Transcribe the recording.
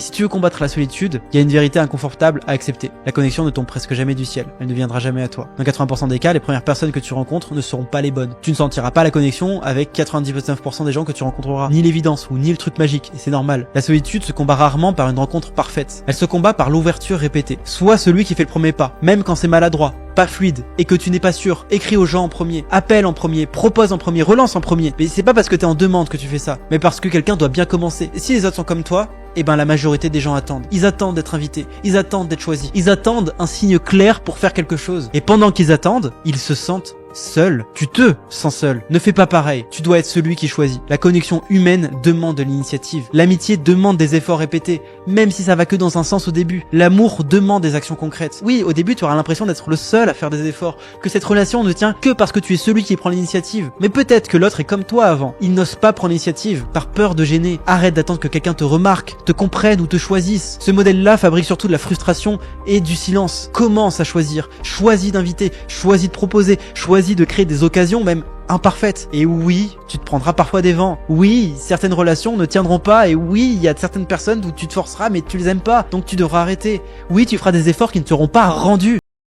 Si tu veux combattre la solitude, il y a une vérité inconfortable à accepter. La connexion ne tombe presque jamais du ciel. Elle ne viendra jamais à toi. Dans 80% des cas, les premières personnes que tu rencontres ne seront pas les bonnes. Tu ne sentiras pas la connexion avec 99% des gens que tu rencontreras. Ni l'évidence ou ni le truc magique. Et c'est normal. La solitude se combat rarement par une rencontre parfaite. Elle se combat par l'ouverture répétée. Sois celui qui fait le premier pas, même quand c'est maladroit, pas fluide, et que tu n'es pas sûr. Écris aux gens en premier, appelle en premier, propose en premier, relance en premier. Mais c'est pas parce que t'es en demande que tu fais ça, mais parce que quelqu'un doit bien commencer. Et si les autres sont comme toi, eh ben la majorité des gens attendent. Ils attendent d'être invités, ils attendent d'être choisis, ils attendent un signe clair pour faire quelque chose. Et pendant qu'ils attendent, ils se sentent seuls. Tu te sens seul. Ne fais pas pareil. Tu dois être celui qui choisit. La connexion humaine demande de l'initiative. L'amitié demande des efforts répétés, même si ça va que dans un sens au début. L'amour demande des actions concrètes. Oui, au début, tu auras l'impression d'être le seul à faire des efforts, que cette relation ne tient que parce que tu es celui qui prend l'initiative. Mais peut-être que l'autre est comme toi avant. Il n'ose pas prendre l'initiative, par peur de gêner. Arrête d'attendre que quelqu'un te remarque, te comprenne ou te choisisse. Ce modèle-là fabrique surtout de la frustration et du silence. Commence à choisir. Choisis d'inviter, choisis de proposer, choisis de créer des occasions même imparfaites. Et oui, tu te prendras parfois des vents. Oui, certaines relations ne tiendront pas. Et oui, il y a certaines personnes où tu te forceras mais tu les aimes pas. Donc tu devras arrêter. Oui, tu feras des efforts qui ne seront pas rendus.